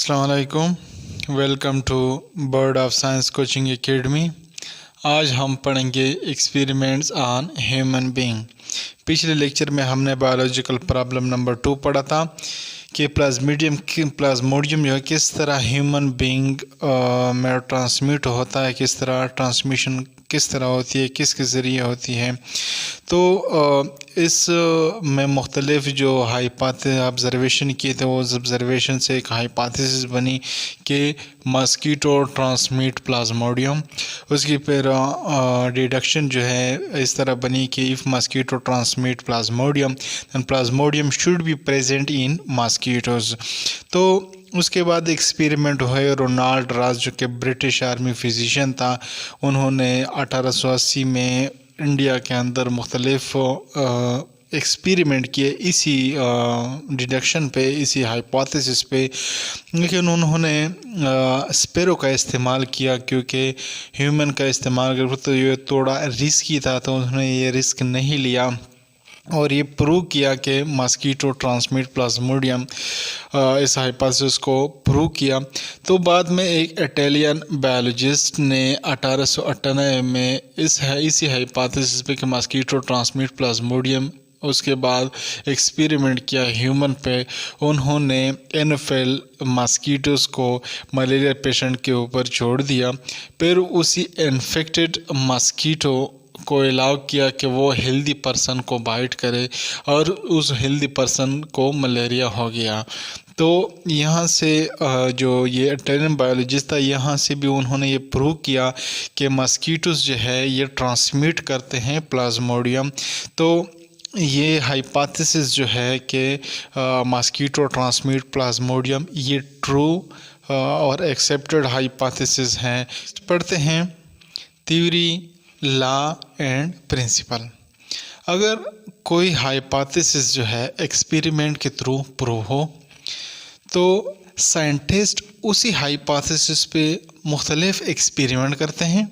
अस्सलाम वालेकुम। Welcome to bird of science coaching academy. आज हम पढ़ेंगे एक्सपेरिमेंट्स ऑन ह्यूमन बीइंग। पिछले लेक्चर में हमने बायोलॉजिकल प्रॉब्लम नंबर 2 पढ़ा था कि प्लाज्मोडियम जो है किस तरह ह्यूमन बीइंग में ट्रांसमिट होता है, किस तरह ट्रांसमिशन किस तरह होती है, किसके ज़रिए होती है। तो इस में मुख्तलिफ जो ऑब्ज़र्वेशन किए थे, वो ऑब्ज़र्वेशन से एक हाइपोथेसिस बनी कि मस्कीटो ट्रांसमिट प्लाज्मोडियम। उसकी फिर डिडक्शन जो है इस तरह बनी कि if mosquito transmit plasmodium then plasmodium should be present in mosquitoes. तो उसके बाद एक्सपेरिमेंट हुए। रोनाल्ड रास जो कि ब्रिटिश आर्मी फिजिशियन था, उन्होंने 1880 में इंडिया के अंदर मुख्तलिफ एक्सपेरिमेंट किए इसी डिडक्शन पे, इसी हाइपोथेसिस पे। लेकिन उन्होंने स्पैरो का इस्तेमाल किया क्योंकि ह्यूमन का इस्तेमाल करते तो ये थोड़ा रिस्की था, तो उन्होंने ये रिस्क नहीं लिया और ये प्रूव किया कि मस्कीटो ट्रांसमिट प्लाज्मोडियम, इस हाइपोथेसिस को प्रूव किया। तो बाद में एक इटालियन बायोलॉजिस्ट ने 1898 में इसी हाइपोथेसिस पे कि मस्कीटो ट्रांसमिट प्लाज्मोडियम, उसके बाद एक्सपेरिमेंट किया ह्यूमन पे। उन्होंने एनोफिल मस्कीटोज़ को मलेरिया पेशेंट के ऊपर छोड़ दिया, फिर उसी इन्फेक्टेड मस्कीटो को अलाउ किया कि वो हेल्दी पर्सन को बाइट करे और उस हेल्दी पर्सन को मलेरिया हो गया। तो यहाँ से जो ये इटालियन बायोलॉजिस्ट था, यहाँ से भी उन्होंने ये प्रूव किया कि मस्कीटोज़ जो है ये ट्रांसमिट करते हैं प्लाज्मोडियम। तो ये हाइपोथेसिस जो है कि मस्कीटो ट्रांसमिट प्लाज्मोडियम, ये ट्रू और एक्सेप्टेड हाइपोथेसिस हैं। पढ़ते हैं थ्योरी, लॉ एंड प्रिंसिपल। अगर कोई हाइपोथेसिस जो है एक्सपेरिमेंट के थ्रू प्रूव हो तो साइंटिस्ट उसी हाइपोथेसिस पे मुख्तलिफ एक्सपेरिमेंट करते हैं।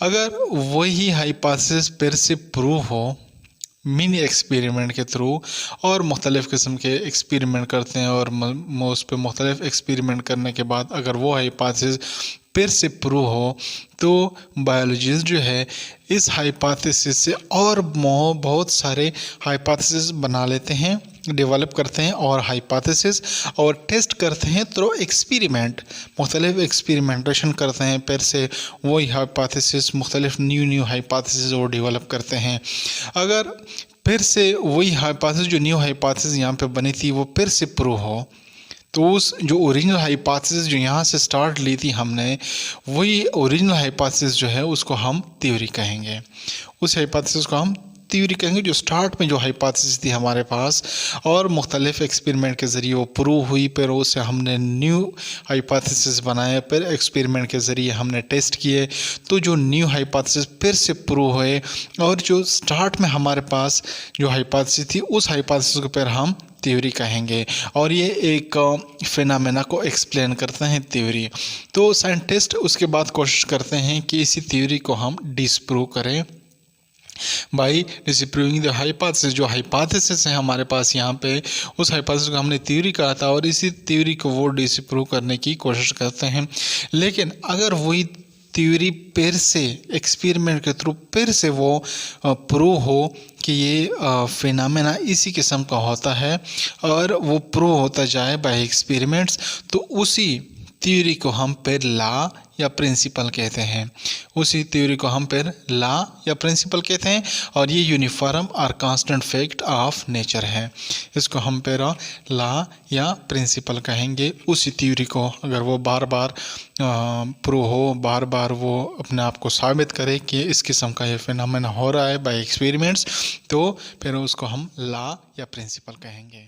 अगर वही हाइपोथेसिस फिर से प्रूव हो मिनी एक्सपेरिमेंट के थ्रू, और मुख्तलिफ़ किस्म के एक्सपेरिमेंट करते हैं और उस पर मुख्तलिफ एक्सपेरिमेंट करने के बाद अगर वो हाइपोथेसिस फिर से प्रूव हो तो बायोलॉजिस्ट जो है इस हाइपोथेसिस से और बहुत सारे हाइपोथेसिस बना लेते हैं, डेवलप करते हैं और हाइपोथेसिस और टेस्ट करते हैं थ्रू एक्सपेरिमेंट। मुख्तलिफ एक्सपेरिमेंटेशन करते हैं, फिर से वही हाइपोथेसिस मुख्तलिफ न्यू हाइपोथेसिस वो डेवलप करते हैं। अगर फिर से वही हाइपोथेसिस, जो न्यू हाइपोथेसिस यहाँ पे बनी थी, वो फिर से प्रूव हो तो उस जो ओरिजिनल हाइपोथेसिस जो यहाँ से स्टार्ट ली थी हमने, वही ओरिजिनल हाइपोथेसिस जो है उसको हम थ्योरी कहेंगे। उस हाइपोथेसिस को हम थ्योरी कहेंगे जो स्टार्ट में जो हाइपोथेसिस थी हमारे पास और मुख्तलिफ एक्सपेरिमेंट के ज़रिए वो प्रूव हुई, फिर उससे हमने न्यू हाइपोथेसिस बनाए, फिर एक्सपेरिमेंट के ज़रिए हमने टेस्ट किए तो जो न्यू हाइपोथेसिस फिर से प्रूव हुए और जो स्टार्ट में हमारे पास जो हाइपोथेसिस थी उस हाइपोथेसिस को फिर हम थ्योरी कहेंगे। और ये एक फिनोमेना को एक्सप्लेन करते हैं थ्योरी। तो साइंटिस्ट उसके बाद कोशिश करते हैं कि इसी थ्योरी को हम डिस्प्रूव करें बाई डिस्प्रूविंग द हाइपोथेसिस। जो हाइपोथेसिस है हमारे पास यहाँ पे, उस हाइपोथेसिस को हमने थ्योरी कहा था और इसी थ्योरी को वो डिस्प्रूव करने की कोशिश करते हैं। लेकिन अगर वही थ्योरी फिर से एक्सपेरिमेंट के थ्रू फिर से वो प्रूव हो कि ये फिनोमेना इसी किस्म का होता है और वो प्रूव होता जाए बाय एक्सपेरिमेंट्स, तो उसी थ्योरी को हम फिर लॉ या प्रिंसिपल कहते हैं। उसी थ्योरी को हम फिर लॉ या प्रिंसिपल कहते हैं और ये यूनिफॉर्म और कांस्टेंट फैक्ट ऑफ नेचर है। इसको हम फिर लॉ या प्रिंसिपल कहेंगे। उसी थ्योरी को अगर वो बार बार प्रूव हो, बार बार वो अपने आप को साबित करे कि इस किस्म का ये फिनोमेना हो रहा है बाय एक्सपेरिमेंट्स, तो फिर उसको हम लॉ या प्रिंसिपल कहेंगे।